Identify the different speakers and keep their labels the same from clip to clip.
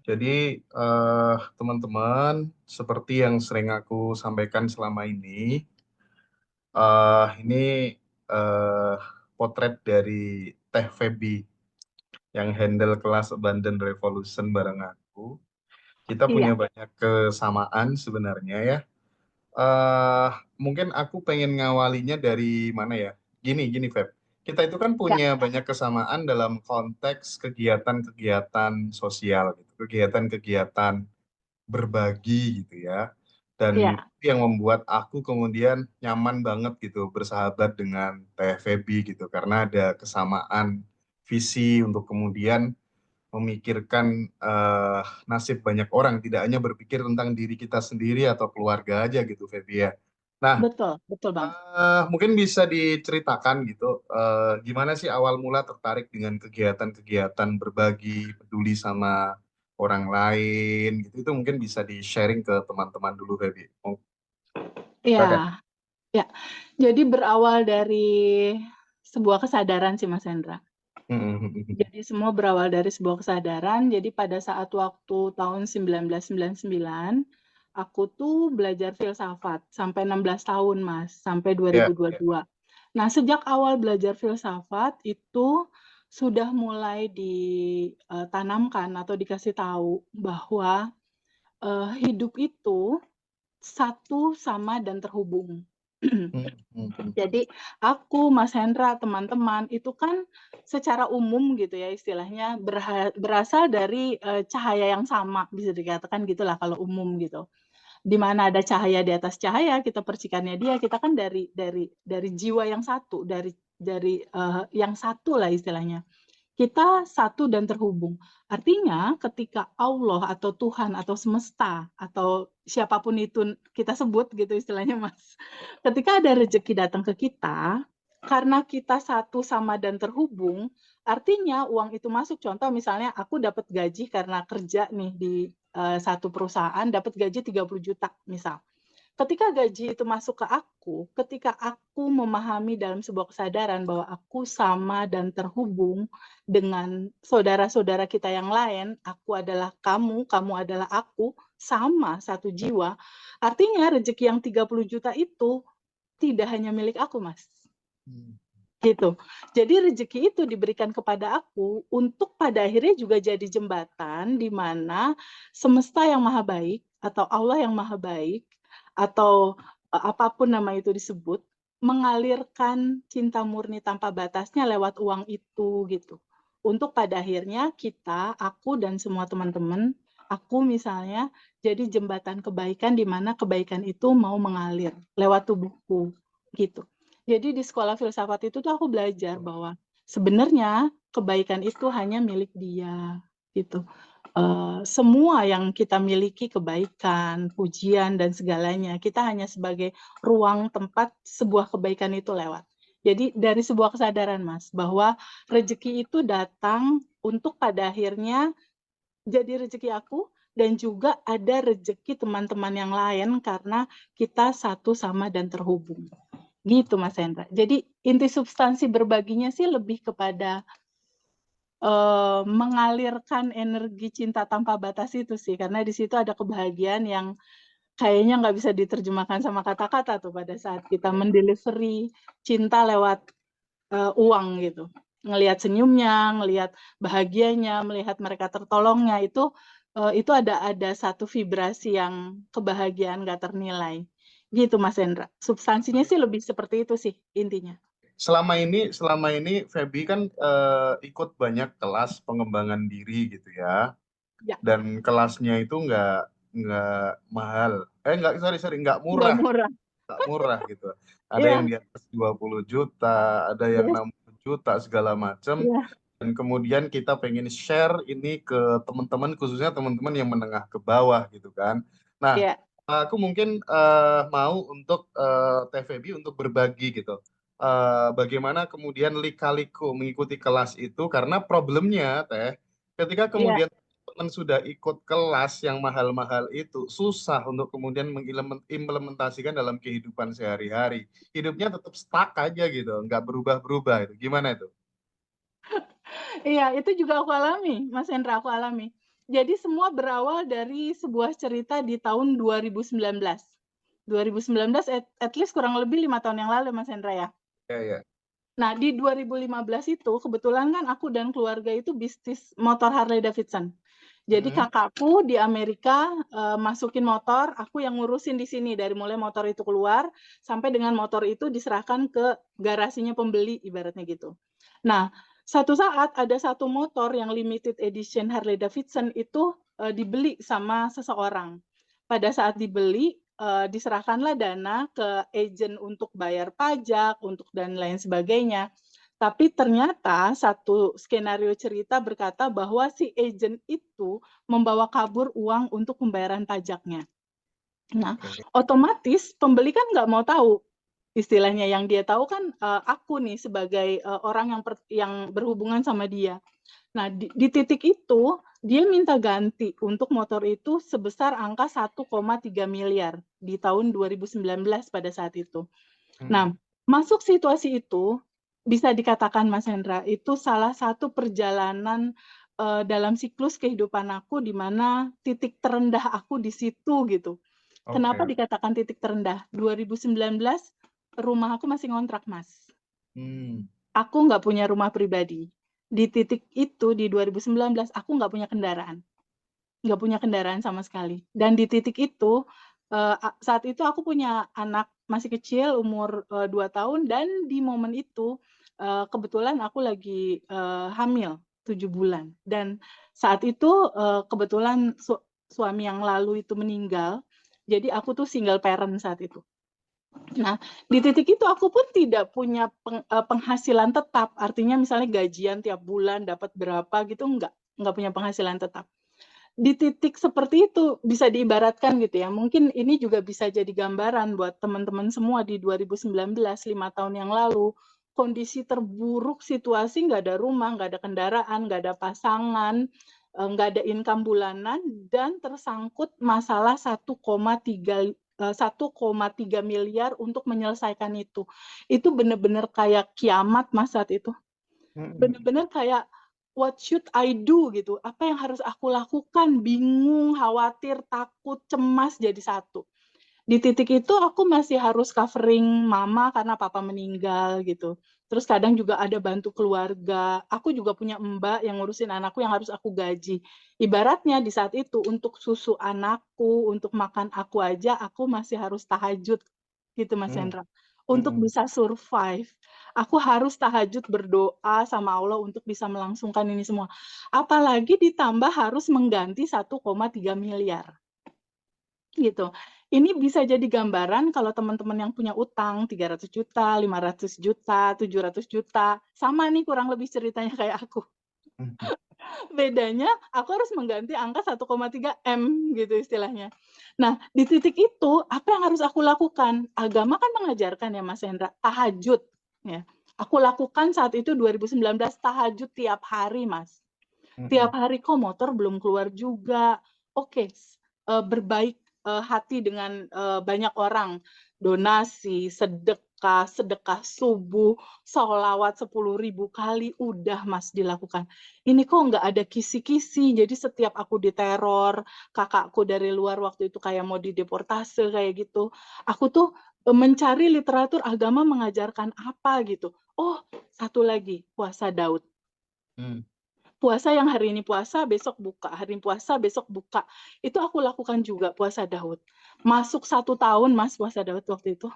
Speaker 1: Jadi, teman-teman, seperti yang sering aku sampaikan selama ini eh, potret dari Teh Feby yang handle kelas Abundant Revolution bareng aku. Kita punya
Speaker 2: Iya,
Speaker 1: banyak kesamaan sebenarnya ya. eh Mungkin aku pengen ngawalinya dari mana ya? Gini, Feb. Kita itu kan
Speaker 2: ya,
Speaker 1: punya banyak kesamaan dalam konteks kegiatan-kegiatan sosial, gitu. Kegiatan-kegiatan berbagi gitu ya. Dan
Speaker 2: ya,
Speaker 1: itu yang membuat aku kemudian nyaman banget gitu bersahabat dengan Teh Feby gitu karena ada kesamaan visi untuk kemudian memikirkan nasib banyak orang, tidak hanya berpikir tentang diri kita sendiri atau keluarga aja gitu Feby ya. Nah,
Speaker 2: betul, betul Bang.
Speaker 1: mungkin bisa diceritakan gitu, gimana sih awal mula tertarik dengan kegiatan-kegiatan berbagi, peduli sama orang lain gitu. Itu mungkin bisa di-sharing ke teman-teman dulu, Feby. Oh, silakan.
Speaker 2: Iya, ya. Jadi berawal dari sebuah kesadaran sih Mas Hendra. Jadi semua berawal dari sebuah kesadaran. Jadi pada saat waktu tahun 1999, aku tuh belajar filsafat sampai 16 tahun Mas, sampai
Speaker 1: Ya,
Speaker 2: 2022. Nah, sejak awal belajar filsafat itu sudah mulai ditanamkan atau dikasih tahu bahwa hidup itu satu sama dan terhubung. Jadi aku, Mas Hendra, teman-teman itu kan secara umum gitu ya istilahnya berasal dari cahaya yang sama, bisa dikatakan gitulah kalau umum gitu. Di mana ada cahaya di atas cahaya, kita percikannya dia, kita kan dari jiwa yang satu, dari yang satu lah istilahnya. Kita satu dan terhubung. Artinya ketika Allah atau Tuhan atau semesta atau siapapun itu kita sebut gitu istilahnya Mas. Ketika ada rezeki datang ke kita, karena kita satu sama dan terhubung, artinya uang itu masuk. Contoh misalnya aku dapat gaji karena kerja nih di satu perusahaan, dapat gaji 30 juta misal. Ketika gaji itu masuk ke aku, ketika aku memahami dalam sebuah kesadaran bahwa aku sama dan terhubung dengan saudara-saudara kita yang lain, aku adalah kamu, kamu adalah aku, sama satu jiwa, artinya rezeki yang 30 juta itu tidak hanya milik aku, Mas. Gitu. Jadi rezeki itu diberikan kepada aku untuk pada akhirnya juga jadi jembatan di mana semesta yang maha baik atau Allah yang maha baik atau apapun nama itu disebut mengalirkan cinta murni tanpa batasnya lewat uang itu gitu. Untuk pada akhirnya kita, aku dan semua teman-teman, aku misalnya jadi jembatan kebaikan di mana kebaikan itu mau mengalir lewat tubuhku gitu. Jadi di sekolah filsafat itu tuh aku belajar bahwa sebenarnya kebaikan itu hanya milik dia gitu. Semua yang kita miliki kebaikan, pujian dan segalanya, kita hanya sebagai ruang tempat sebuah kebaikan itu lewat. Jadi dari sebuah kesadaran Mas bahwa rezeki itu datang untuk pada akhirnya jadi rezeki aku dan juga ada rezeki teman-teman yang lain karena kita satu sama dan terhubung. Gitu Mas Hendra. Jadi inti substansi berbaginya sih lebih kepada mengalirkan energi cinta tanpa batas itu sih, karena di situ ada kebahagiaan yang kayaknya nggak bisa diterjemahkan sama kata-kata tuh pada saat kita mendelivery cinta lewat uang gitu. Ngelihat senyumnya, ngelihat bahagianya, melihat mereka tertolongnya itu ada satu vibrasi yang kebahagiaan nggak ternilai. Gitu Mas Hendra. Substansinya sih lebih seperti itu sih intinya.
Speaker 1: selama ini Feby kan ikut banyak kelas pengembangan diri gitu ya.
Speaker 2: Ya,
Speaker 1: Dan kelasnya itu nggak mahal. Nggak, sorry, nggak
Speaker 2: nggak
Speaker 1: murah.
Speaker 2: murah.
Speaker 1: Nggak murah gitu. Ada yang
Speaker 2: Iya,
Speaker 1: di atas 20 juta, ada yang
Speaker 2: yes,
Speaker 1: 60 juta, segala macam.
Speaker 2: iya,
Speaker 1: Dan kemudian kita pengen share ini ke teman-teman, khususnya teman-teman yang menengah ke bawah gitu kan. Nah,
Speaker 2: iya,
Speaker 1: aku mungkin mau untuk TVB untuk berbagi gitu. Bagaimana kemudian lika-liku mengikuti kelas itu, karena problemnya, Teh, ketika
Speaker 2: iya.
Speaker 1: kemudian teman sudah ikut kelas yang mahal-mahal itu, susah untuk kemudian mengimplementasikan dalam kehidupan sehari-hari. Hidupnya tetap stuck aja gitu, nggak berubah-berubah itu. Gimana itu?
Speaker 2: Iya, itu juga aku alami, Mas Hendra, aku alami. Jadi semua berawal dari sebuah cerita di tahun 2019. 2019 at least kurang lebih 5 tahun yang lalu, Mas Hendra ya.
Speaker 1: Ya, ya.
Speaker 2: Nah, di 2015 itu kebetulan kan aku dan keluarga itu bisnis motor Harley Davidson. Jadi kakakku di Amerika masukin motor, aku yang ngurusin di sini dari mulai motor itu keluar sampai dengan motor itu diserahkan ke garasinya pembeli ibaratnya gitu. Nah, satu saat ada satu motor yang limited edition Harley Davidson itu dibeli sama seseorang. Pada saat dibeli diserahkanlah dana ke agent untuk bayar pajak, untuk dan lain sebagainya. Tapi ternyata satu skenario cerita berkata bahwa si agent itu membawa kabur uang untuk pembayaran pajaknya. Nah, otomatis pembeli kan nggak mau tahu. Istilahnya yang dia tahu kan aku nih sebagai orang yang berhubungan sama dia. Nah, di titik itu dia minta ganti untuk motor itu sebesar angka 1,3 miliar di tahun 2019 pada saat itu. Nah, masuk situasi itu bisa dikatakan Mas Hendra itu salah satu perjalanan dalam siklus kehidupan aku di mana titik terendah aku di situ gitu. Kenapa dikatakan titik terendah? 2019 rumah aku masih ngontrak, Mas. Aku nggak punya rumah pribadi. Di titik itu di 2019 aku nggak punya kendaraan. Nggak punya kendaraan sama sekali. Dan di titik itu saat itu aku punya anak masih kecil umur 2 tahun dan di momen itu kebetulan aku lagi hamil 7 bulan dan saat itu kebetulan suami yang lalu itu meninggal. Jadi aku tuh single parent saat itu. Nah, di titik itu aku pun tidak punya penghasilan tetap. Artinya misalnya gajian tiap bulan dapat berapa gitu enggak punya penghasilan tetap. Di titik seperti itu bisa diibaratkan gitu ya. Mungkin ini juga bisa jadi gambaran buat teman-teman semua di 2019, 5 tahun yang lalu. Kondisi terburuk situasi, nggak ada rumah, nggak ada kendaraan, nggak ada pasangan, nggak ada income bulanan, dan tersangkut masalah 1,3 miliar untuk menyelesaikan itu. Itu benar-benar kayak kiamat Mas saat itu. Benar-benar kayak what should I do gitu. Apa yang harus aku lakukan? Bingung, khawatir, takut, cemas jadi satu. Di titik itu aku masih harus covering mama karena papa meninggal gitu. Terus kadang juga ada bantu keluarga. Aku juga punya mbak yang ngurusin anakku yang harus aku gaji. Ibaratnya di saat itu untuk susu anakku, untuk makan aku aja, aku masih harus tahajud gitu Mas Hendra. Untuk bisa survive. Aku harus tahajud berdoa sama Allah untuk bisa melangsungkan ini semua. Apalagi ditambah harus mengganti 1,3 miliar. Gitu. Ini bisa jadi gambaran kalau teman-teman yang punya utang 300 juta, 500 juta, 700 juta, sama nih kurang lebih ceritanya kayak aku. Bedanya aku harus mengganti angka 1,3 M gitu istilahnya. Nah, di titik itu apa yang harus aku lakukan? Agama kan mengajarkan ya Mas Hendra, tahajud ya. Aku lakukan saat itu 2019 tahajud tiap hari, Mas. Tiap hari kok motor belum keluar juga. Oke, berbaik hati dengan banyak orang, donasi, sedekah subuh, sholawat 10.000 kali udah Mas dilakukan. Ini kok nggak ada kisi-kisi, jadi setiap aku diteror, kakakku dari luar waktu itu kayak mau dideportase kayak gitu, aku tuh mencari literatur agama mengajarkan apa gitu. Oh, satu lagi, puasa Daud. Puasa yang hari ini puasa, besok buka. Hari ini puasa, besok buka. Itu aku lakukan juga, puasa Daud. Masuk 1 tahun, Mas, puasa Daud waktu itu.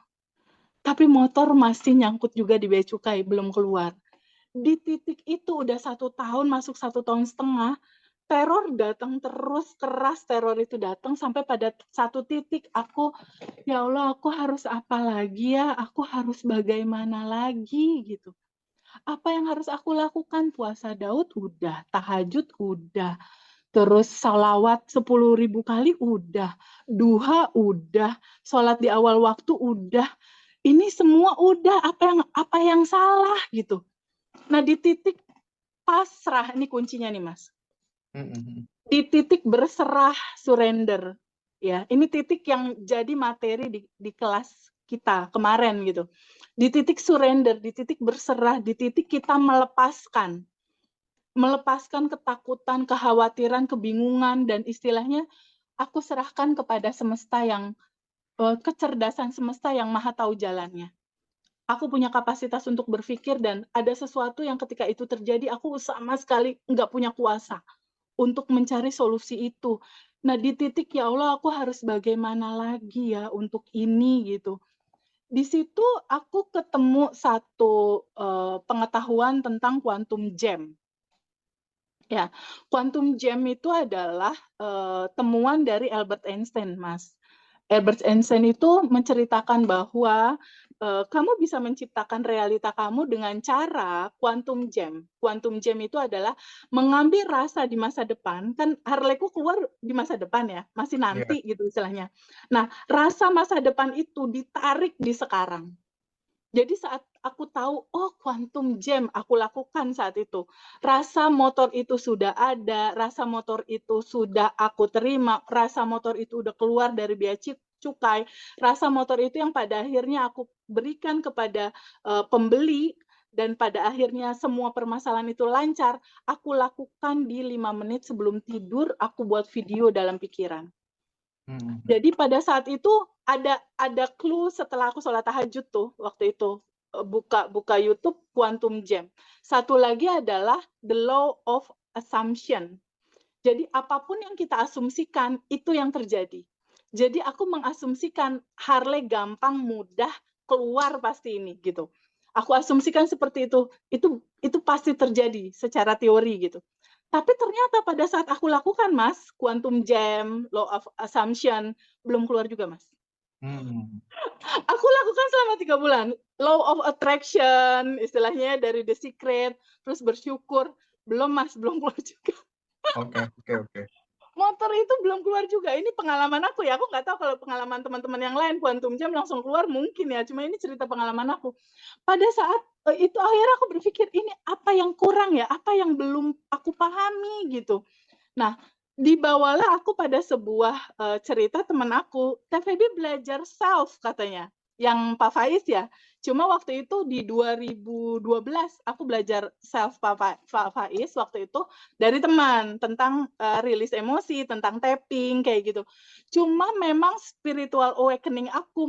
Speaker 2: Tapi motor masih nyangkut juga di bea cukai, belum keluar. Di titik itu udah 1 tahun, masuk 1 tahun setengah, teror datang terus, keras teror itu datang, sampai pada satu titik aku, ya Allah, aku harus apa lagi ya? Aku harus bagaimana lagi? Gitu. Apa yang harus aku lakukan? Puasa Daud udah, tahajud udah, terus salawat 10.000 kali udah, duha udah, sholat di awal waktu udah. Ini semua udah, apa yang salah gitu. Nah, di titik pasrah, ini kuncinya nih Mas. Di titik berserah, surrender. Ya, ini titik yang jadi materi di kelas kita kemarin gitu. Di titik surrender, di titik berserah, di titik kita melepaskan melepaskan ketakutan, kekhawatiran, kebingungan, dan istilahnya aku serahkan kepada semesta yang kecerdasan semesta yang maha tahu jalannya. Aku punya kapasitas untuk berpikir dan ada sesuatu yang ketika itu terjadi aku sama sekali nggak punya kuasa untuk mencari solusi itu. Nah, di titik ya Allah aku harus bagaimana lagi ya untuk ini gitu. Di situ aku ketemu satu pengetahuan tentang quantum jam. Ya, quantum jam itu adalah temuan dari Albert Einstein, Mas. Albert Einstein itu menceritakan bahwa kamu bisa menciptakan realita kamu dengan cara quantum jam. Quantum jam itu adalah mengambil rasa di masa depan, kan Harley-ku keluar di masa depan ya, masih
Speaker 1: Iya.
Speaker 2: nanti gitu istilahnya. Nah, rasa masa depan itu ditarik di sekarang. Jadi saat aku tahu, oh quantum jam aku lakukan saat itu. Rasa motor itu sudah ada, rasa motor itu sudah aku terima, rasa motor itu udah keluar dari bea cukai, rasa motor itu yang pada akhirnya aku berikan kepada pembeli, dan pada akhirnya semua permasalahan itu lancar, aku lakukan di 5 menit sebelum tidur, aku buat video dalam pikiran. Jadi pada saat itu ada clue setelah aku sholat tahajud tuh waktu itu buka YouTube quantum jam. Satu lagi adalah the law of assumption. Jadi apapun yang kita asumsikan itu yang terjadi. Jadi aku mengasumsikan Harley gampang mudah keluar pasti ini gitu. Aku asumsikan seperti itu. Itu pasti terjadi secara teori gitu. Tapi ternyata pada saat aku lakukan, Mas, quantum jam, law of assumption, belum keluar juga, Mas. Aku lakukan selama 3 bulan. Law of attraction, istilahnya dari The Secret, terus bersyukur. Belum, Mas, belum keluar juga.
Speaker 1: Oke.
Speaker 2: Motor itu belum keluar juga. Ini pengalaman aku ya. Aku nggak tahu kalau pengalaman teman-teman yang lain, quantum jam langsung keluar mungkin ya. Cuma ini cerita pengalaman aku. Pada saat itu akhirnya aku berpikir, ini apa yang kurang ya? Apa yang belum aku pahami gitu. Nah, dibawalah aku pada sebuah cerita teman aku, TVB belajar self katanya, yang Pak Faiz ya. Cuma waktu itu di 2012 aku belajar self Pak Faiz waktu itu dari teman tentang rilis emosi, tentang tapping kayak gitu. Cuma memang spiritual awakening aku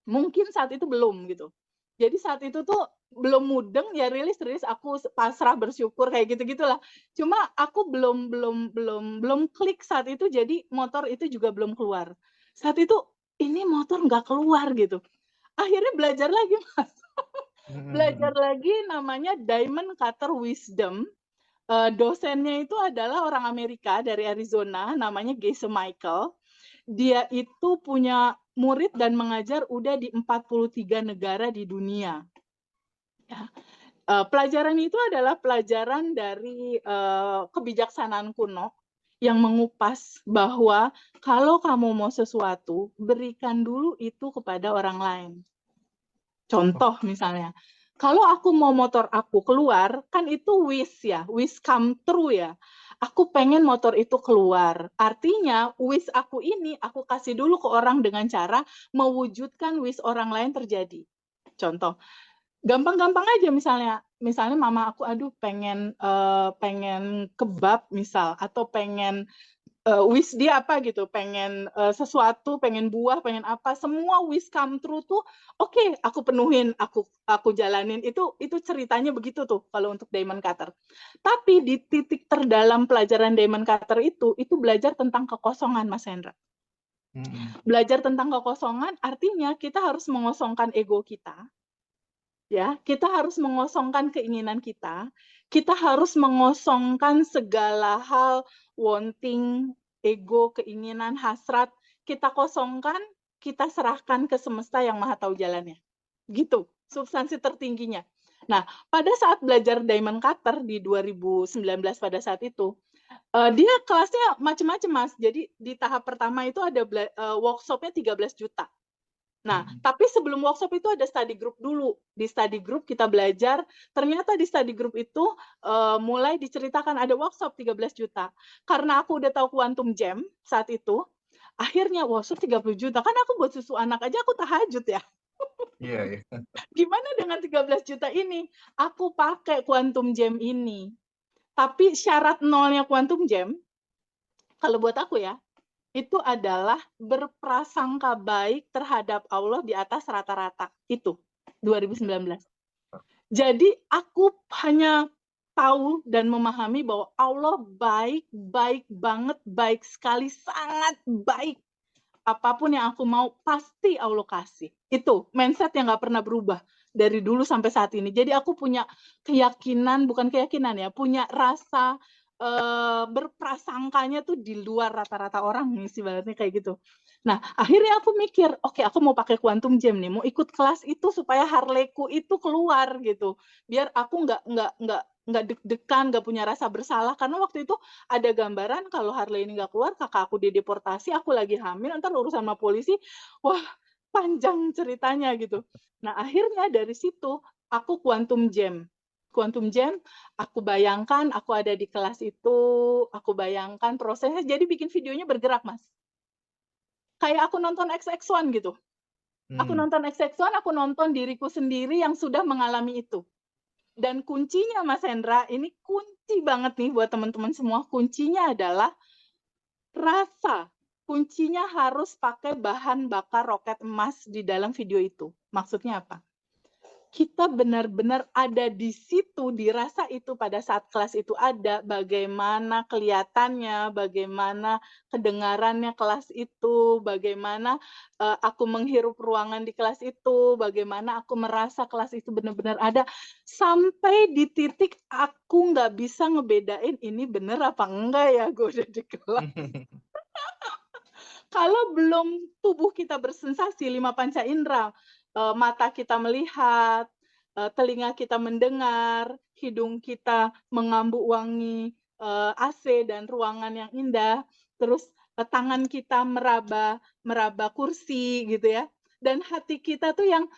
Speaker 2: mungkin saat itu belum gitu. Jadi saat itu tuh belum mudeng ya rilis aku pasrah bersyukur kayak gitu-gitulah. Cuma aku belum klik saat itu, jadi motor itu juga belum keluar. Saat itu ini motor nggak keluar gitu. Akhirnya belajar lagi, Mas. Belajar lagi namanya Diamond Cutter Wisdom. Dosennya itu adalah orang Amerika dari Arizona, namanya Gese Michael. Dia itu punya murid dan mengajar udah di 43 negara di dunia. Ya. Pelajaran itu adalah pelajaran dari kebijaksanaan kuno yang mengupas bahwa kalau kamu mau sesuatu, berikan dulu itu kepada orang lain. Contoh misalnya, kalau aku mau motor aku keluar, kan itu wish ya, wish come true ya. Aku pengen motor itu keluar. Artinya wish aku ini aku kasih dulu ke orang dengan cara mewujudkan wish orang lain terjadi. Contoh, gampang-gampang aja misalnya mama aku aduh pengen kebab misal atau pengen wish dia apa gitu, pengen sesuatu, pengen buah, pengen apa, semua wish come true tuh oke, aku penuhin, aku jalanin. Itu ceritanya begitu tuh kalau untuk Diamond Cutter. Tapi di titik terdalam pelajaran Diamond Cutter itu belajar tentang kekosongan, Mas Hendra. Belajar tentang kekosongan artinya kita harus mengosongkan ego kita. Ya, kita harus mengosongkan keinginan kita harus mengosongkan segala hal, wanting, ego, keinginan, hasrat, kita kosongkan, kita serahkan ke semesta yang maha tahu jalannya. Gitu, substansi tertingginya. Nah, pada saat belajar Diamond Cutter di 2019 pada saat itu, dia kelasnya macam-macam, Mas. Jadi di tahap pertama itu ada workshopnya 13 juta. Nah, tapi sebelum workshop itu ada study group dulu. Di study group kita belajar, ternyata di study group itu mulai diceritakan ada workshop 13 juta. Karena aku udah tahu quantum jam saat itu, akhirnya workshop 30 juta. Kan aku buat susu anak aja aku tahajud ya.
Speaker 1: Iya.
Speaker 2: Gimana dengan 13 juta ini? Aku pakai quantum jam ini. Tapi syarat nolnya Quantum Jam, kalau buat aku ya, itu adalah berprasangka baik terhadap Allah di atas rata-rata. Itu 2019. Jadi aku hanya tahu dan memahami bahwa Allah baik, baik banget, baik sekali, sangat baik. Apapun yang aku mau, pasti Allah kasih. Itu mindset yang nggak pernah berubah dari dulu sampai saat ini. Jadi aku punya keyakinan, bukan keyakinan ya, punya rasa berprasangkanya tuh di luar rata-rata orang nih, ibaratnya kayak gitu. Nah, akhirnya aku mikir, oke, aku mau pakai Quantum Jam nih, mau ikut kelas itu supaya Harley-ku itu keluar gitu. Biar aku nggak deg-degan, nggak punya rasa bersalah. Karena waktu itu ada gambaran kalau Harley ini nggak keluar, kakak aku dideportasi, aku lagi hamil, ntar urusan sama polisi, wah panjang ceritanya gitu. Nah, akhirnya dari situ aku Quantum Jam. Quantum Jam, aku bayangkan aku ada di kelas itu, aku bayangkan prosesnya, jadi bikin videonya bergerak, Mas. Kayak aku nonton XX1 gitu. Aku nonton XX1, aku nonton diriku sendiri yang sudah mengalami itu. Dan kuncinya, Mas Hendra, ini kunci banget nih buat teman-teman semua, kuncinya adalah rasa. Kuncinya harus pakai bahan bakar roket emas di dalam video itu. Maksudnya apa? Kita benar-benar ada di situ, dirasa itu pada saat kelas itu ada, bagaimana kelihatannya, bagaimana kedengarannya kelas itu, bagaimana aku menghirup ruangan di kelas itu, bagaimana aku merasa kelas itu benar-benar ada, sampai di titik aku nggak bisa ngebedain ini bener apa enggak ya gue udah di kelas. Kalau belum tubuh kita bersensasi, 5 panca indera, mata kita melihat, telinga kita mendengar, hidung kita mengambu wangi AC dan ruangan yang indah, terus tangan kita meraba kursi gitu ya. Dan hati kita tuh yang,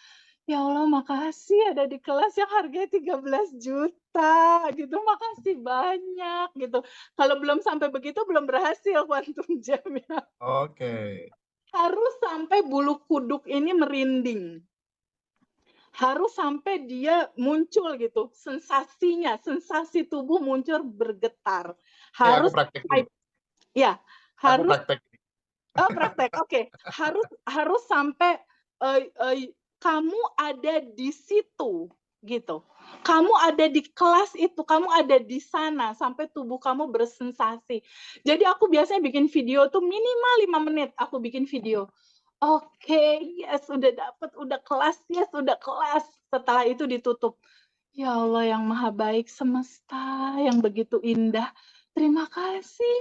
Speaker 2: ya Allah makasih ada di kelas yang harganya 13 juta gitu, makasih banyak gitu. Kalau belum sampai begitu belum berhasil Quantum Jam ya.
Speaker 1: Oke.
Speaker 2: Harus sampai bulu kuduk ini merinding. Harus sampai dia muncul gitu, sensasinya, sensasi tubuh muncul bergetar.
Speaker 1: Aku
Speaker 2: Harus
Speaker 1: praktek dulu.
Speaker 2: ya,
Speaker 1: Aku
Speaker 2: harus
Speaker 1: praktek.
Speaker 2: praktek. Oke. Harus sampai kamu ada di situ gitu. Kamu ada di kelas itu, kamu ada di sana sampai tubuh kamu bersensasi. Jadi aku biasanya bikin video tuh minimal 5 menit aku bikin video. Oke, yes, udah dapet, udah kelas, yes, udah kelas. Setelah itu ditutup. Ya Allah yang maha baik semesta, yang begitu indah. Terima kasih,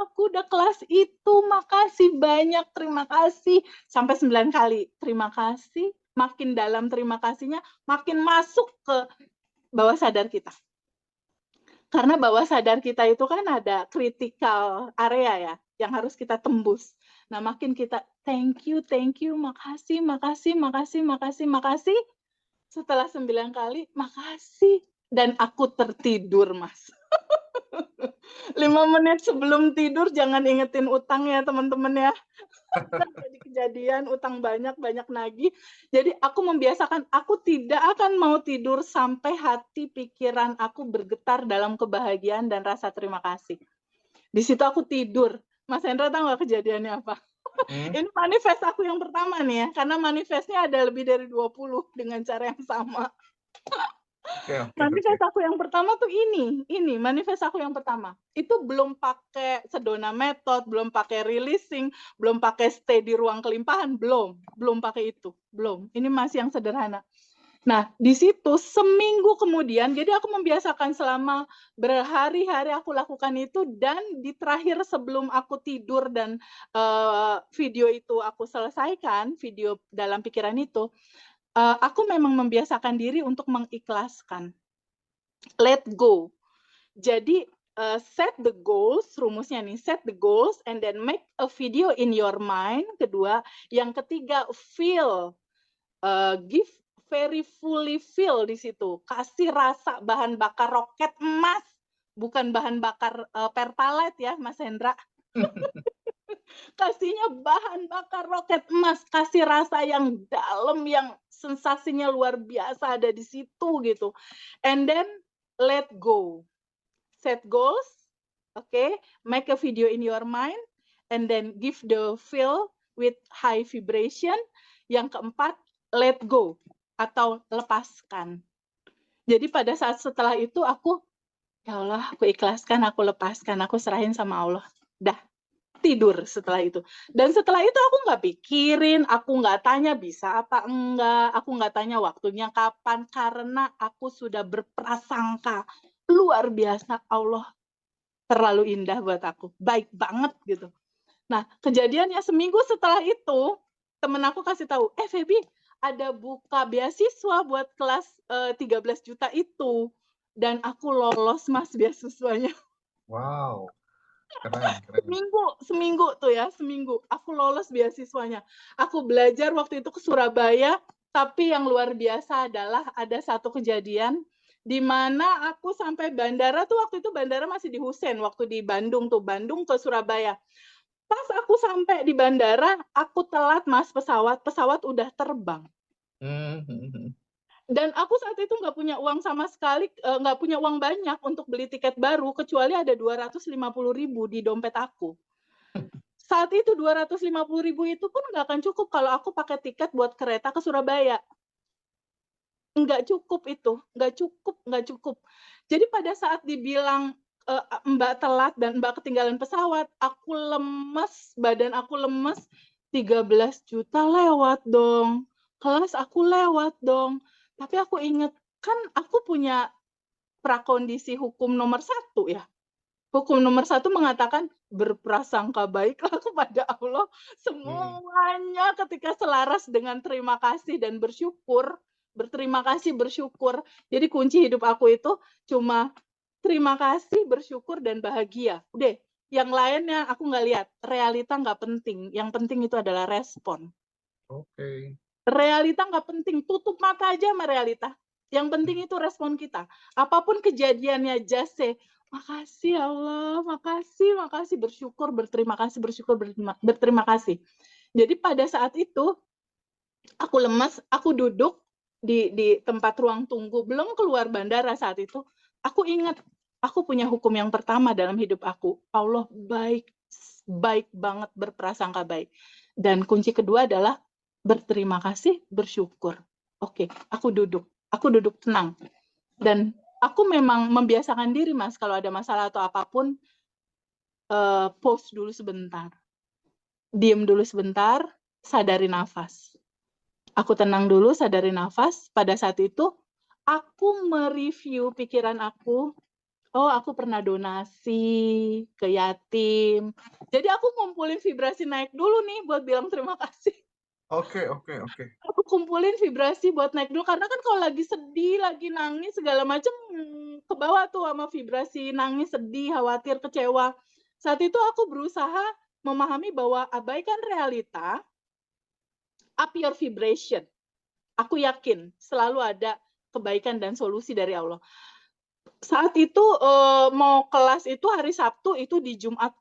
Speaker 2: aku udah kelas itu, makasih banyak, terima kasih. Sampai 9 kali, terima kasih. Makin dalam terima kasihnya, makin masuk ke bawah sadar kita. Karena bawah sadar kita itu kan ada critical area ya, yang harus kita tembus. Nah, makin kita thank you, makasih, makasih, makasih, makasih, makasih. Setelah 9 kali, makasih. Dan aku tertidur, Mas. 5 menit sebelum tidur jangan ingetin utang ya, teman-teman ya. Jadi kejadian utang banyak nagih. Jadi aku membiasakan, aku tidak akan mau tidur sampai hati pikiran aku bergetar dalam kebahagiaan dan rasa terima kasih. Di situ aku tidur. Mas Hendra tahu nggak kejadiannya apa? Ini manifest aku yang pertama nih ya, karena manifestnya ada lebih dari 20 dengan cara yang sama. Manifest aku yang pertama tuh ini manifest aku yang pertama. Itu belum pakai Sedona Method, belum pakai releasing, belum pakai stay di ruang kelimpahan, belum pakai itu, belum. Ini masih yang sederhana. Nah, di situ seminggu kemudian, jadi aku membiasakan selama berhari-hari aku lakukan itu, dan di terakhir sebelum aku tidur dan video itu aku selesaikan, video dalam pikiran itu, aku memang membiasakan diri untuk mengikhlaskan. Let go. Jadi set the goals, rumusnya nih, set the goals and then make a video in your mind. Kedua, yang ketiga feel, give very fully feel di situ. Kasih rasa bahan bakar roket emas, bukan bahan bakar Pertalite ya, Mas Hendra. Kasihnya bahan bakar roket emas, kasih rasa yang dalam, yang sensasinya luar biasa ada di situ gitu. And then let go. set goals, okay, make a video in your mind, and then give the feel with high vibration. Yang keempat, let go atau lepaskan. Jadi pada saat setelah itu aku, ya Allah, aku ikhlaskan, aku lepaskan, aku serahin sama Allah. Dah, tidur setelah itu. Dan setelah itu aku nggak pikirin, aku nggak tanya bisa apa enggak, aku nggak tanya waktunya kapan, karena aku sudah berprasangka luar biasa, Allah terlalu indah buat aku, baik banget gitu. Nah, kejadiannya seminggu setelah itu, temen aku kasih tahu, Feby, ada buka beasiswa buat kelas 13 juta itu. Dan aku lolos, Mas, beasiswanya.
Speaker 1: Wow, keren, keren.
Speaker 2: Seminggu tuh ya, seminggu. Aku lolos beasiswanya. Aku belajar waktu itu ke Surabaya, tapi yang luar biasa adalah ada satu kejadian di mana aku sampai bandara tuh, waktu itu bandara masih di Husein, waktu di Bandung tuh, Bandung ke Surabaya. Pas aku sampai di bandara, aku telat, Mas, pesawat udah terbang. Dan aku saat itu nggak punya uang sama sekali, nggak punya uang banyak untuk beli tiket baru, kecuali ada 250.000 di dompet aku. Saat itu 250.000 itu pun nggak akan cukup kalau aku pakai tiket buat kereta ke Surabaya. Nggak cukup itu, nggak cukup. Jadi pada saat dibilang Mbak telat dan Mbak ketinggalan pesawat, aku lemes, badan aku lemes, 13 juta lewat dong. Kelas aku lewat dong. Tapi aku inget, kan aku punya prakondisi hukum nomor 1 ya. Hukum nomor 1 mengatakan berprasangka baiklah kepada Allah. Semuanya ketika selaras dengan terima kasih dan bersyukur, berterima kasih, bersyukur. Jadi kunci hidup aku itu cuma terima kasih, bersyukur, dan bahagia. Udah, yang lainnya aku nggak lihat. Realita nggak penting. Yang penting itu adalah respon.
Speaker 1: Oke.
Speaker 2: Realita nggak penting. Tutup mata aja sama realita. Yang penting itu respon kita. Apapun kejadiannya, just say, makasih Allah, makasih, bersyukur, berterima kasih, bersyukur, berterima kasih. Jadi pada saat itu, aku lemas, aku duduk di tempat ruang tunggu, belum keluar bandara saat itu, aku ingat, aku punya hukum yang pertama dalam hidup aku, Allah baik banget, berprasangka baik. Dan kunci kedua adalah berterima kasih, bersyukur. Oke, aku duduk tenang. Dan aku memang membiasakan diri, Mas, kalau ada masalah atau apapun, pause dulu sebentar. Diam dulu sebentar, sadari nafas. Aku tenang dulu, sadari nafas. Pada saat itu, aku mereview pikiran aku. Oh, aku pernah donasi ke yatim. Jadi aku ngumpulin vibrasi naik dulu nih buat bilang terima kasih.
Speaker 1: Oke.
Speaker 2: Aku kumpulin vibrasi buat naik dulu, karena kan kalau lagi sedih, lagi nangis, segala macam, ke bawah tuh sama vibrasi nangis, sedih, khawatir, kecewa. Saat itu aku berusaha memahami bahwa abaikan realita, up your vibration. Aku yakin selalu ada kebaikan dan solusi dari Allah. Saat itu mau kelas itu hari Sabtu, itu di Jumat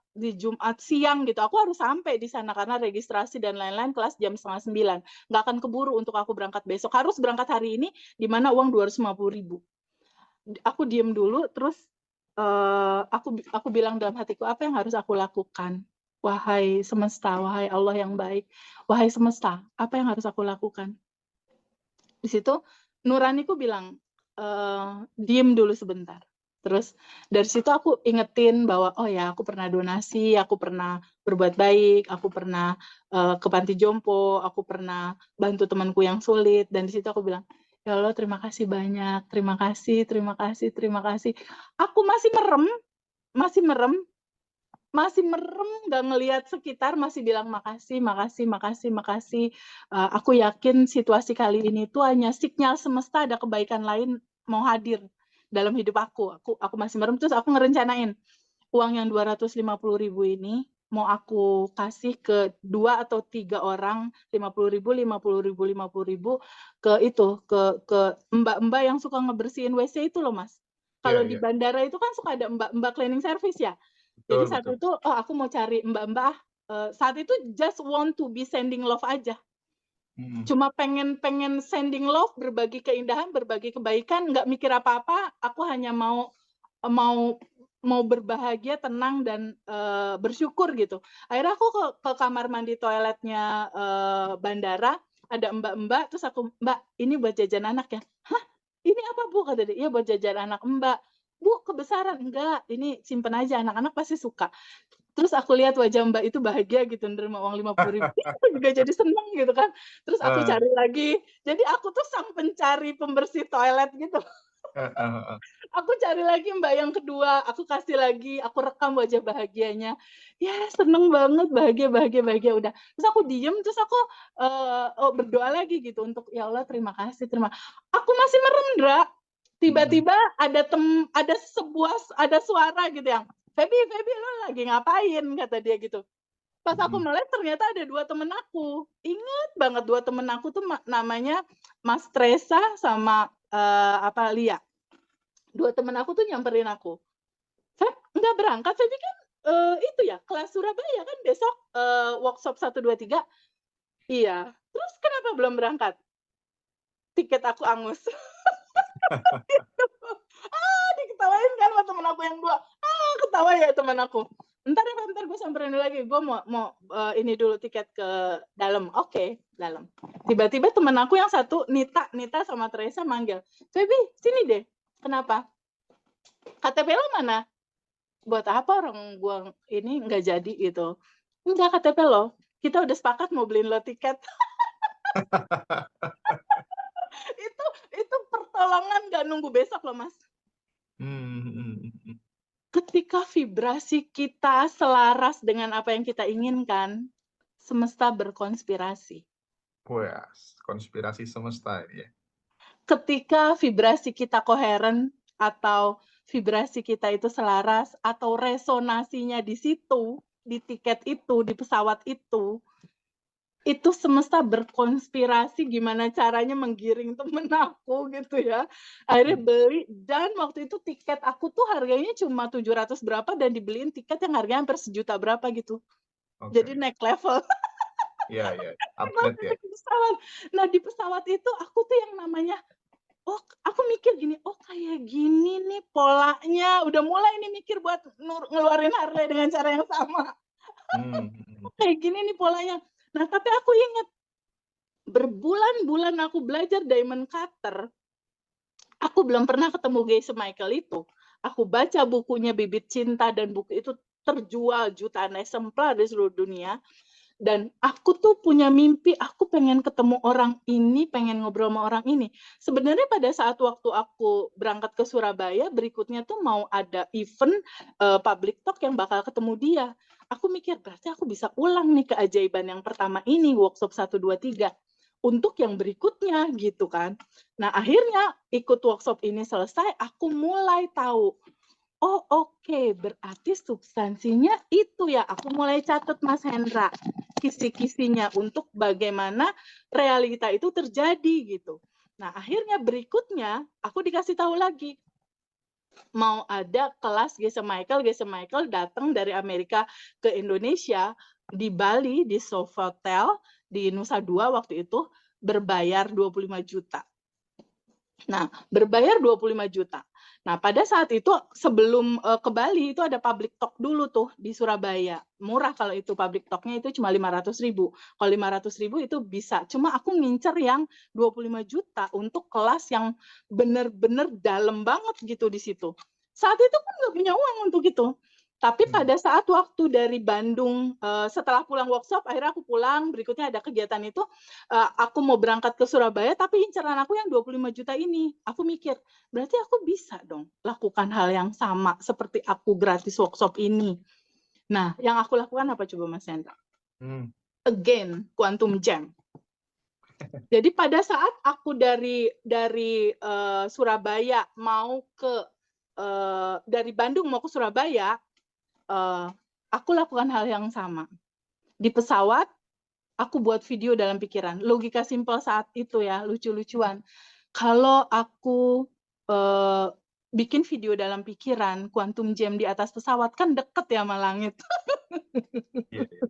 Speaker 2: siang gitu. Aku harus sampai di sana karena registrasi dan lain-lain, kelas jam 8:30. Nggak akan keburu untuk aku berangkat besok. Harus berangkat hari ini, di mana uang 250.000. Aku diem dulu, terus aku bilang dalam hatiku, apa yang harus aku lakukan? Wahai semesta, wahai Allah yang baik, wahai semesta, apa yang harus aku lakukan? Di situ nuraniku bilang, diem dulu sebentar. Terus dari situ aku ingetin bahwa, oh ya, aku pernah donasi, aku pernah berbuat baik, aku pernah ke panti jompo, aku pernah bantu temanku yang sulit. Dan di situ aku bilang, ya Allah, terima kasih banyak, terima kasih. Aku masih merem, nggak ngelihat sekitar, masih bilang makasih. Aku yakin situasi kali ini tuh hanya sinyal semesta, ada kebaikan lain mau hadir dalam hidup aku. Aku masih merem, terus aku ngerencanain uang yang 250.000 ini mau aku kasih ke 2 atau 3 orang, 50.000 ke itu, ke mbak-mbak yang suka ngebersihin WC itu loh, Mas. Kalau di bandara itu kan suka ada mbak-mbak cleaning service ya. Jadi saat itu, aku mau cari mbak-mbak, saat itu just want to be sending love aja. Cuma pengen sending love, berbagi keindahan, berbagi kebaikan, nggak mikir apa-apa. Aku hanya mau mau berbahagia, tenang, dan bersyukur gitu. Akhirnya aku ke kamar mandi toiletnya bandara, ada mbak-mbak, terus aku, "Mbak, ini buat jajan anak ya?" "Hah? Ini apa Bu?" Kata dia. "Iya buat jajan anak Mbak." "Bu, kebesaran?" "Enggak, ini simpen aja, anak-anak pasti suka." Terus aku lihat wajah Mbak itu bahagia gitu nerima uang 50.000. Aku juga jadi seneng gitu kan. Terus aku
Speaker 1: Heeh,
Speaker 2: cari lagi. Jadi aku tuh sang pencari pembersih toilet gitu.
Speaker 1: heeh, heeh.
Speaker 2: Aku cari lagi Mbak yang kedua, aku kasih lagi, aku rekam wajah bahagianya. Ya seneng banget, bahagia bahagia bahagia, udah. Terus aku diem, terus aku, berdoa lagi gitu untuk, "Ya Allah terima kasih, aku masih merem, Ndra,
Speaker 1: Mhm,
Speaker 2: tiba-tiba ada suara gitu yang, "Feby, lu lagi ngapain?" Kata dia gitu. Pas aku
Speaker 1: mhm.
Speaker 2: melek ternyata ada 2 temen aku. Inget banget 2 temen aku tuh namanya Mas Tresa sama, Lia. 2 temen aku tuh nyamperin aku, "Feb, nggak berangkat? Febi kan, itu ya, kelas Surabaya kan besok, workshop 1, 2, 3." "Iya." "Terus kenapa belum berangkat?" "Tiket aku angus." Diketawain kan sama temen aku yang 2. Ketawa ya temen aku. "Entar ya, entar gue samperin dulu lagi, gue mau, ini dulu tiket ke dalam." "Oke, dalam." Tiba-tiba temen aku yang satu, Nita sama Teresa manggil, "Febi, sini deh." "Kenapa?" "KTP lo mana?" "Buat apa orang gua ini nggak jadi," gitu. "Enggak, KTP lo, kita udah sepakat mau beliin lo tiket." Itu itu pertolongan nggak nunggu besok loh, Mas.
Speaker 1: Mmm, mhm, mhm.
Speaker 2: Ketika vibrasi kita selaras dengan apa yang kita inginkan, semesta berkonspirasi.
Speaker 1: Weas, konspirasi semesta ini ya.
Speaker 2: Ketika vibrasi kita koheren atau vibrasi kita itu selaras atau resonasinya di situ, di tiket itu, di pesawat itu semesta berkonspirasi gimana caranya menggiring temen aku gitu ya. Akhirnya
Speaker 1: Mhm,
Speaker 2: beli dan waktu itu tiket aku tuh harganya cuma 700 berapa dan dibeliin tiket yang harganya hampir sejuta berapa gitu. Jadi
Speaker 1: oke.
Speaker 2: naik level.
Speaker 1: Iya iya,
Speaker 2: Naik
Speaker 1: upgrade
Speaker 2: level
Speaker 1: ya?
Speaker 2: di pesawat. Nah di pesawat itu aku tuh yang namanya, oh aku mikir gini, oh kayak gini nih polanya. Udah mulai nih mikir buat ngeluarin Harley dengan cara yang sama.
Speaker 1: Mmm,
Speaker 2: Oh
Speaker 1: mhm.
Speaker 2: kayak gini nih polanya. Nah tapi aku ingat berbulan-bulan aku belajar diamond cutter, aku belum pernah ketemu Geisha Michael itu. Aku baca bukunya Bibit Cinta dan buku itu terjual jutaan eksemplar di seluruh dunia. Dan aku tuh punya mimpi, aku pengen ketemu orang ini, pengen ngobrol sama orang ini. Sebenarnya pada saat waktu aku berangkat ke Surabaya, berikutnya tuh mau ada event public talk yang bakal ketemu dia. Aku mikir, berarti aku bisa ulang nih keajaiban yang pertama ini, workshop 1, 2, 3 untuk yang berikutnya gitu kan. Nah akhirnya ikut workshop ini selesai, aku mulai tahu, oh oke, berarti substansinya itu ya. Aku mulai catat Mas Hendra, kisi-kisinya untuk bagaimana realita itu terjadi gitu. Nah akhirnya berikutnya aku dikasih tahu lagi, mau ada kelas Geisha Michael datang dari Amerika ke Indonesia di Bali di Sofitel di Nusa Dua waktu itu berbayar 25 juta. Nah, berbayar 25 juta. Nah, pada saat itu sebelum ke Bali itu ada public talk dulu tuh di Surabaya. Murah kalau itu public talk-nya itu cuma 500.000. Kalau 500.000 itu bisa. Cuma aku ngincer yang 25 juta untuk kelas yang bener-bener dalam banget gitu di situ. Saat itu kan nggak punya uang untuk itu. Tapi
Speaker 1: Mhm.
Speaker 2: pada saat waktu dari Bandung, setelah pulang workshop, akhirnya aku pulang, berikutnya ada kegiatan itu, aku mau berangkat ke Surabaya, tapi inceran aku yang 25 juta ini. Aku mikir, berarti aku bisa dong lakukan hal yang sama seperti aku gratis workshop ini. Nah, yang aku lakukan apa coba Mas Hendra?
Speaker 1: Mmm,
Speaker 2: Again, Quantum Jam. Jadi pada saat aku dari Surabaya mau ke dari Bandung mau ke Surabaya, uh, aku lakukan hal yang sama. Di pesawat, aku buat video dalam pikiran. Logika simpel saat itu ya, lucu-lucuan. Kalau aku bikin video dalam pikiran, quantum jam di atas pesawat kan deket ya sama langit.
Speaker 1: iya iya,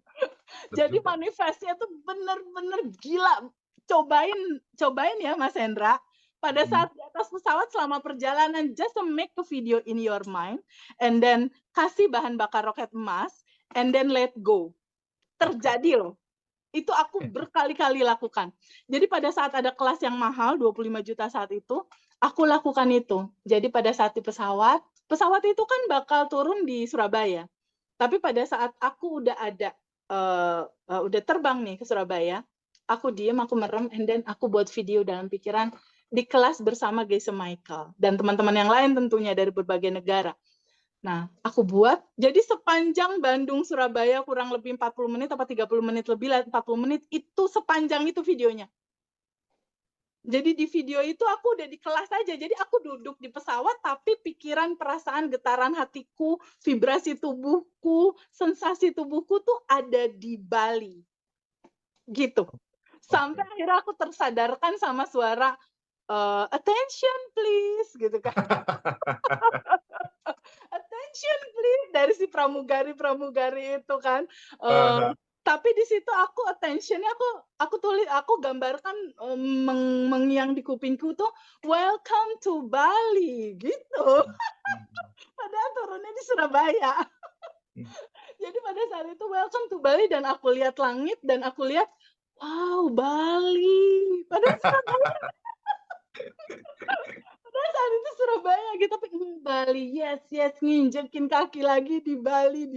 Speaker 1: bener
Speaker 2: Jadi
Speaker 1: juga.
Speaker 2: manifestnya tuh bener-bener gila. Cobain ya Mas Hendra. pada saat di atas pesawat selama perjalanan, just make a video in your mind, and then kasih bahan bakar roket emas, and then let go. Terjadi loh. Itu aku berkali-kali lakukan. Jadi pada saat ada kelas yang mahal, 25 juta saat itu, aku lakukan itu. Jadi pada saat di pesawat itu kan bakal turun di Surabaya. Tapi pada saat aku udah ada, udah terbang nih ke Surabaya, aku diem, aku merem, and then aku buat video dalam pikiran di kelas bersama Geisha Michael dan teman-teman yang lain tentunya dari berbagai negara. Nah, aku buat, jadi sepanjang Bandung-Surabaya kurang lebih 40 menit, apa 30 menit lebih, 40 menit, itu sepanjang itu videonya. Jadi di video itu aku udah di kelas aja, jadi aku duduk di pesawat, tapi pikiran, perasaan, getaran hatiku, vibrasi tubuhku, sensasi tubuhku tuh ada di Bali. Gitu. Sampai akhirnya aku tersadarkan sama suara, attention please, gitu kan. Attention please, dari si pramugari itu kan. Tapi di situ aku attention-nya aku gambarkan, mengiang di kupingku tuh, welcome to Bali, gitu. Padahal turunnya di Surabaya. Jadi pada saat itu welcome to Bali, dan aku lihat langit, dan aku lihat, wow, Bali. Padahal saat itu Surabaya gitu, tapi Bali, yes, nginjekin kaki lagi di Bali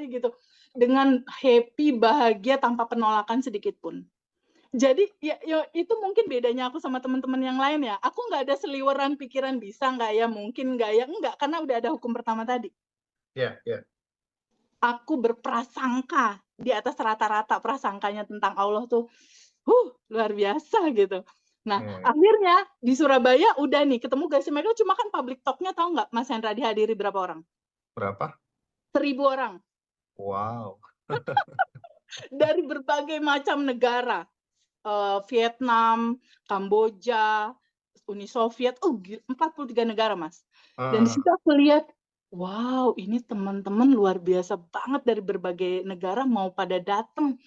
Speaker 2: gitu. Dengan happy, bahagia, tanpa penolakan sedikit pun. Jadi ya itu mungkin bedanya aku sama teman-teman yang lain ya. Aku nggak ada seliweran pikiran bisa nggak ya, mungkin nggak ya, enggak, karena udah ada hukum pertama tadi.
Speaker 1: Iya.
Speaker 2: Aku berprasangka di atas rata-rata prasangkanya tentang Allah tuh, luar biasa gitu. Nah, akhirnya di Surabaya udah nih ketemu Geisha Michael, cuma kan public talk-nya tahu nggak Mas Hendra dihadiri berapa orang?
Speaker 1: Berapa?
Speaker 2: 1.000 orang.
Speaker 1: Wow.
Speaker 2: Dari berbagai macam negara. Vietnam, Kamboja, Uni Soviet, 43 negara, Mas. Dan di situ aku lihat, wow, ini teman-teman luar biasa banget dari berbagai negara mau pada datang.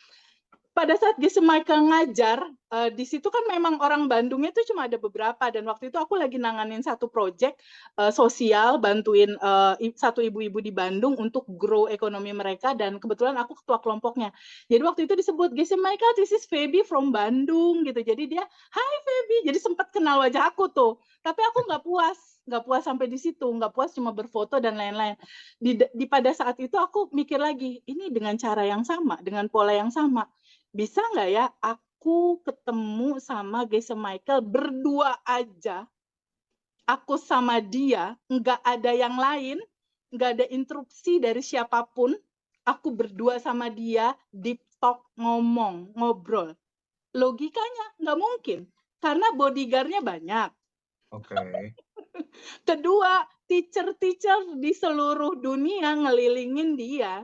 Speaker 2: Pada saat Geisha Michael ngajar, di situ kan memang orang Bandungnya itu cuma ada beberapa, dan waktu itu aku lagi nanganin satu project sosial, bantuin satu ibu-ibu di Bandung untuk grow ekonomi mereka, dan kebetulan aku ketua kelompoknya. Jadi waktu itu disebut, Geisha Michael, this is Feby from Bandung, gitu. Jadi dia, hi Feby, jadi sempat kenal wajah aku tuh. Tapi aku nggak puas sampai di situ, nggak puas cuma berfoto dan lain-lain. Pada saat itu aku mikir lagi, ini dengan cara yang sama, dengan pola yang sama, bisa nggak ya aku ketemu sama Geisha Michael berdua aja, aku sama dia, nggak ada yang lain, nggak ada interupsi dari siapapun, aku berdua sama dia, deep talk, ngobrol. Logikanya nggak mungkin, karena bodyguard-nya banyak. Kedua, teacher-teacher di seluruh dunia ngelilingin dia.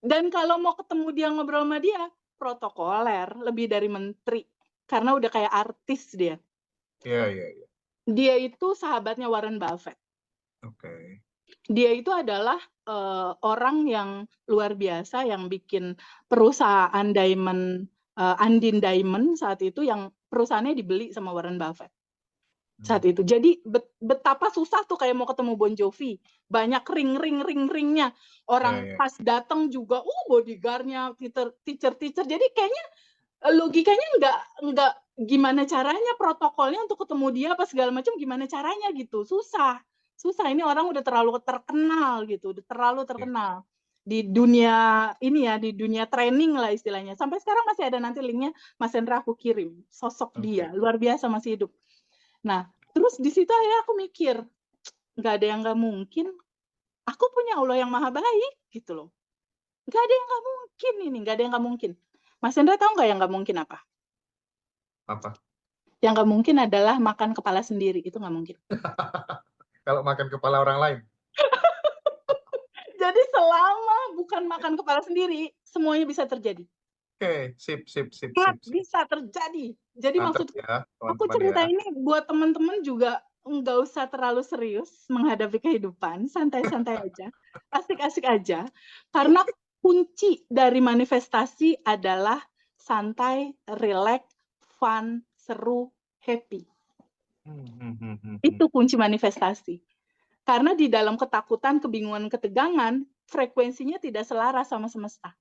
Speaker 2: Dan kalau mau ketemu dia, ngobrol sama dia, protokoler, lebih dari menteri. Karena udah kayak artis dia.
Speaker 1: Iya.
Speaker 2: Dia itu sahabatnya Warren Buffett. Dia itu adalah orang yang luar biasa, yang bikin perusahaan diamond, Undine Diamond saat itu, yang perusahaannya dibeli sama Warren Buffett. Saat itu. Jadi betapa susah tuh kayak mau ketemu Bon Jovi. Banyak ring-ringnya. Orang pas datang juga, bodyguard-nya, teacher. Jadi kayaknya logikanya nggak gimana caranya, protokolnya untuk ketemu dia apa segala macam, gimana caranya gitu. Susah. Ini orang udah terlalu terkenal gitu, udah terlalu terkenal. Di dunia ini ya, di dunia training lah istilahnya. Sampai sekarang masih ada, nanti linknya Mas Hendra aku kirim. Sosok dia, luar biasa, masih hidup. Nah, terus di situ akhirnya aku mikir, nggak ada yang nggak mungkin. Aku punya Allah yang maha baik, gitu loh. Nggak ada yang nggak mungkin ini, nggak ada yang nggak mungkin. Mas Hendra tahu nggak yang nggak mungkin apa?
Speaker 1: Apa?
Speaker 2: Yang nggak mungkin adalah makan kepala sendiri, itu nggak mungkin.
Speaker 1: Kalau makan kepala orang lain?
Speaker 2: Jadi selama bukan makan kepala sendiri, semuanya bisa terjadi.
Speaker 1: Sip.
Speaker 2: Bisa terjadi. Jadi maksud
Speaker 1: ya,
Speaker 2: aku cerita ini buat teman-teman juga, nggak usah terlalu serius menghadapi kehidupan, santai-santai aja, asik-asik aja. Karena kunci dari manifestasi adalah santai, relax, fun, seru, happy.
Speaker 1: Hmm.
Speaker 2: Itu kunci manifestasi. Karena di dalam ketakutan, kebingungan, ketegangan, frekuensinya tidak selaras sama semesta.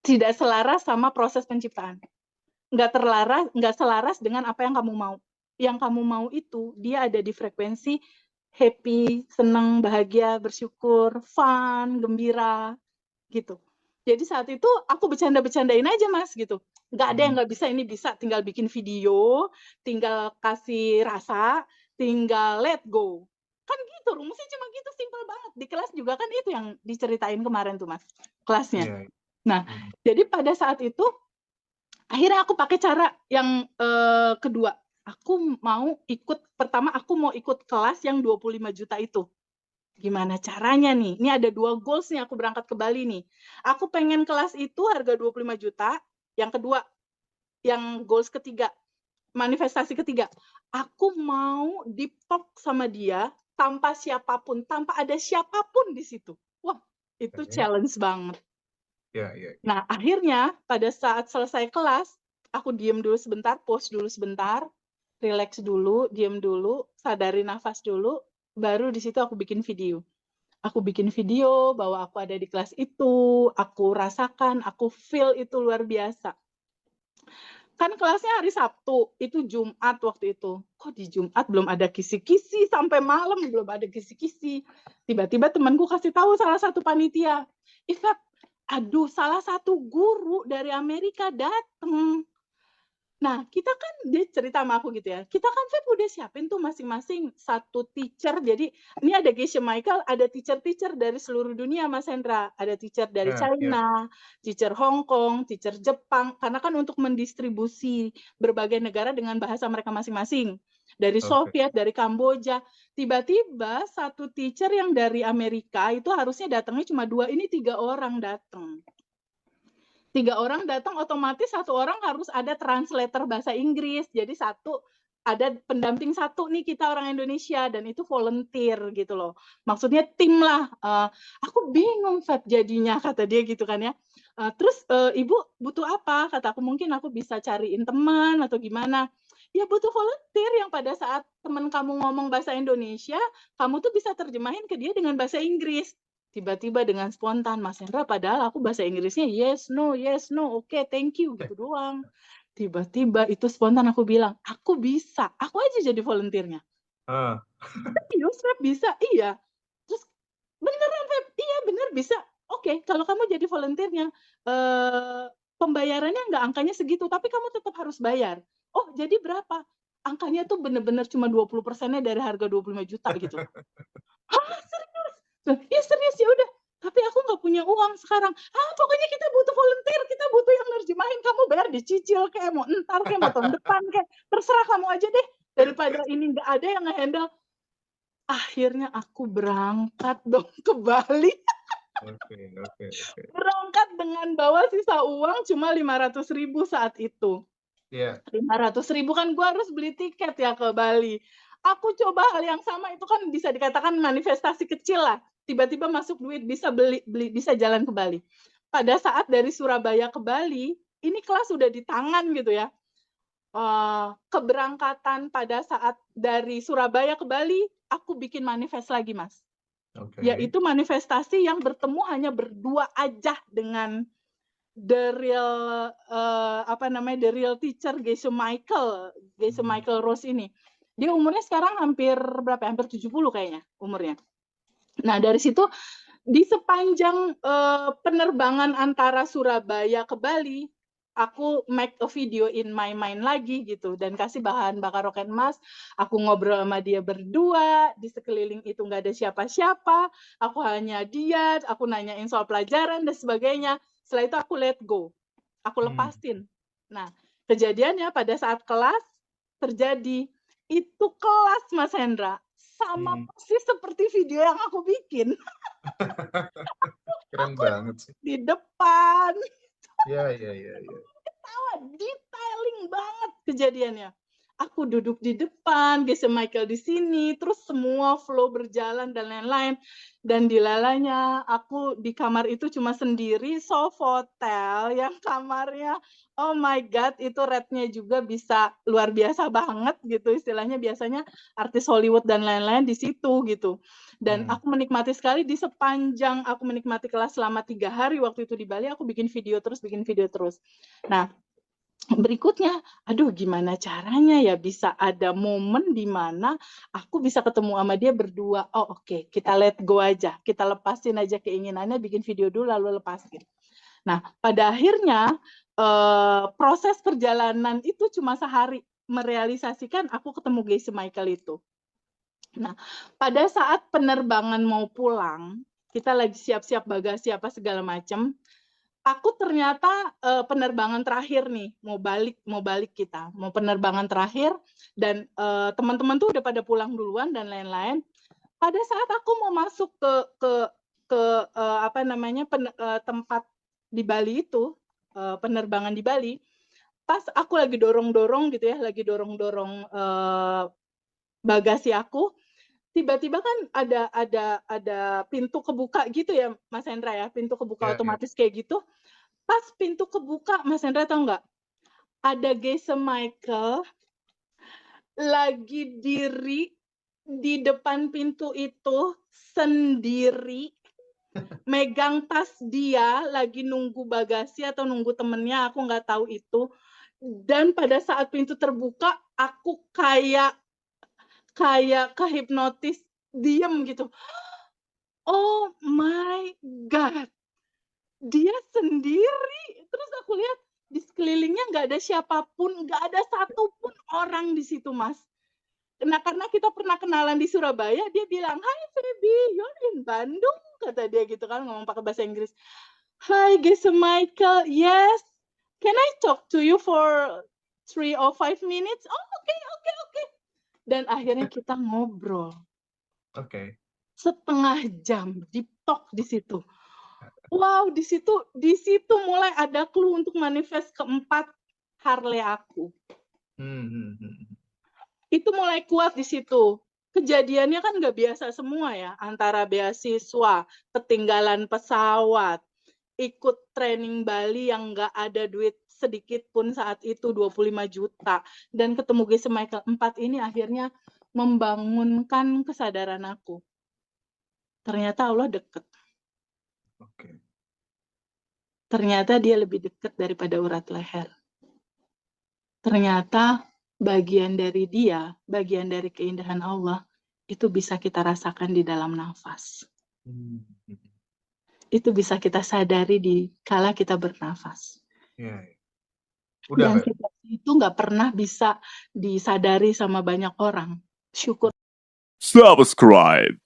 Speaker 2: Tidak selaras sama proses penciptaan. Nggak selaras dengan apa yang kamu mau. Yang kamu mau itu, dia ada di frekuensi happy, senang, bahagia, bersyukur, fun, gembira, gitu. Jadi saat itu aku bercanda-bercandain aja Mas gitu. Nggak ada yang nggak bisa, ini bisa. Tinggal bikin video, tinggal kasih rasa, tinggal let go. Kan gitu, rumusnya cuma gitu, simpel banget. Di kelas juga kan itu yang diceritain kemarin tuh Mas, kelasnya.
Speaker 1: Iya.
Speaker 2: Nah, jadi pada saat itu, akhirnya aku pakai cara yang kedua. Pertama aku mau ikut kelas yang 25 juta itu. Gimana caranya nih? Ini ada 2 goals nih aku berangkat ke Bali nih. Aku pengen kelas itu harga 25 juta. Yang kedua, yang goals ketiga, manifestasi ketiga. Aku mau deep talk sama dia tanpa siapapun, tanpa ada siapapun di situ. Wah, itu challenge banget.
Speaker 1: Ya.
Speaker 2: Nah, akhirnya pada saat selesai kelas, aku diem dulu sebentar, pause dulu sebentar, relax dulu, diem dulu, sadari nafas dulu, baru di situ aku bikin video. Aku bikin video bahwa aku ada di kelas itu, aku rasakan, aku feel itu luar biasa. Kan kelasnya hari Sabtu, itu Jumat waktu itu. Kok di Jumat belum ada kisi-kisi, sampai malam belum ada kisi-kisi. Tiba-tiba temanku kasih tahu salah satu panitia, Ifat, aduh salah satu guru dari Amerika datang. Nah, kita kan, dia cerita sama aku gitu ya, kita kan Feb udah siapin tuh masing-masing satu teacher, jadi ini ada Geisha Michael, ada teacher-teacher dari seluruh dunia Mas Hendra, ada teacher dari China, teacher Hong Kong, teacher Jepang, karena kan untuk mendistribusi berbagai negara dengan bahasa mereka masing-masing, dari Soviet, dari Kamboja, tiba-tiba satu teacher yang dari Amerika itu harusnya datangnya cuma 2, ini 3 orang datang. 3 orang datang, otomatis 1 orang harus ada translator bahasa Inggris. Jadi ada pendamping 1 nih kita orang Indonesia, dan itu volunteer gitu loh. Maksudnya tim lah. Aku bingung Feb jadinya, kata dia gitu kan ya. Terus Ibu butuh apa? Kata aku, mungkin aku bisa cariin teman atau gimana. Ya butuh volunteer yang pada saat teman kamu ngomong bahasa Indonesia, kamu tuh bisa terjemahin ke dia dengan bahasa Inggris. Tiba-tiba dengan spontan, Mas Hendra, padahal aku bahasa Inggrisnya yes, no, oke, thank you, gitu doang. Tiba-tiba itu spontan aku bilang, aku bisa, aku aja jadi volunteernya. Serius, Feb, bisa? Iya. Terus, beneran, Feb? Iya, bener, bisa. Oke, kalau kamu jadi volunteernya, pembayarannya nggak angkanya segitu, tapi kamu tetap harus bayar. Oh, jadi berapa? Angkanya tuh bener-bener cuma 20%-nya dari harga 25 juta gitu. Hah, serius? Ya serius, ya udah. Tapi aku nggak punya uang sekarang. Pokoknya kita butuh volunteer, kita butuh yang nerjemahin. Kamu bayar dicicil kayak mau entar kayak mau tahun depan kayak terserah kamu aja deh. Daripada ini nggak ada yang nge-handle. Akhirnya aku berangkat dong ke Bali. Berangkat dengan bawa sisa uang cuma 500.000 saat itu. 500.000 kan gue harus beli tiket ya ke Bali. Aku coba hal yang sama, itu kan bisa dikatakan manifestasi kecil lah. Tiba-tiba masuk duit, bisa beli, bisa jalan ke Bali. Pada saat dari Surabaya ke Bali, ini kelas udah di tangan gitu ya. Keberangkatan pada saat dari Surabaya ke Bali, aku bikin manifest lagi, Mas. Yaitu manifestasi yang bertemu hanya berdua aja dengan the real teacher Geisha Michael Rose ini. Dia umurnya sekarang hampir 70 kayaknya umurnya. Nah, dari situ di sepanjang penerbangan antara Surabaya ke Bali, aku make a video in my mind lagi gitu, dan kasih bahan bakar roket emas. Aku ngobrol sama dia berdua, di sekeliling itu nggak ada siapa-siapa, aku hanya diet, aku nanyain soal pelajaran dan sebagainya. Setelah itu aku let go, aku lepasin. Nah, kejadiannya pada saat kelas terjadi, itu kelas Mas Hendra, sama persis seperti video yang aku bikin.
Speaker 1: Keren banget sih.
Speaker 2: Di depan.
Speaker 1: Iya.
Speaker 2: Ketawa, detailing banget kejadiannya. aku duduk di depan, Geisha Michael di sini, terus semua flow berjalan dan lain-lain. Dan dilalanya aku di kamar itu cuma sendiri, Sofitel yang kamarnya, oh my God, itu rate-nya juga bisa luar biasa banget gitu istilahnya. Biasanya artis Hollywood dan lain-lain di situ gitu. Dan aku menikmati sekali di sepanjang aku menikmati kelas selama 3 hari waktu itu di Bali, aku bikin video terus. Nah, berikutnya, aduh gimana caranya ya bisa ada momen di mana aku bisa ketemu sama dia berdua. Oh oke, kita let go aja. Kita lepasin aja keinginannya, bikin video dulu lalu lepasin. Nah, pada akhirnya proses perjalanan itu cuma sehari merealisasikan aku ketemu Geisha Michael itu. Nah, pada saat penerbangan mau pulang, kita lagi siap-siap bagasi apa segala macam, aku ternyata penerbangan terakhir nih, mau balik kita, mau penerbangan terakhir dan teman-teman tuh udah pada pulang duluan dan lain-lain. Pada saat aku mau masuk ke apa namanya tempat di Bali itu, penerbangan di Bali, pas aku lagi dorong-dorong gitu ya, lagi dorong-dorong bagasi aku, tiba-tiba kan ada pintu kebuka gitu ya, Mas Hendra ya, pintu kebuka otomatis kayak gitu. Pas pintu kebuka, Mas Hendra tahu nggak? Ada Geisha Michael lagi diri di depan pintu itu sendiri, megang tas dia, lagi nunggu bagasi atau nunggu temennya, aku nggak tahu itu. Dan pada saat pintu terbuka, aku kayak kehipnotis, diem gitu. Oh my God, dia sendiri. Terus aku lihat di sekelilingnya nggak ada siapapun, nggak ada satupun orang di situ, Mas. Nah, karena kita pernah kenalan di Surabaya, dia bilang, "Hai Feby, you're in Bandung," kata dia gitu kan, ngomong pakai bahasa Inggris. "Hi, Geisha Michael, yes, can I talk to you for 3 or 5 minutes?" "Oh, okay. Dan akhirnya kita ngobrol.
Speaker 1: Oke.
Speaker 2: Setengah jam, deep talk di situ. Wow, di situ mulai ada clue untuk manifest keempat Harley aku. Itu mulai kuat di situ. Kejadiannya kan nggak biasa semua ya, antara beasiswa, ketinggalan pesawat, ikut training Bali yang nggak ada duit sedikit pun saat itu 25 juta, dan ketemu Geisha Michael 4 ini akhirnya membangunkan kesadaran aku. Ternyata Allah deket.
Speaker 1: Oke.
Speaker 2: Ternyata dia lebih dekat daripada urat leher. Ternyata bagian dari dia, bagian dari keindahan Allah, itu bisa kita rasakan di dalam nafas. Itu bisa kita sadari di kala kita bernafas.
Speaker 1: Ya.
Speaker 2: Dan itu nggak pernah bisa disadari sama banyak orang. Syukur.
Speaker 3: Subscribe.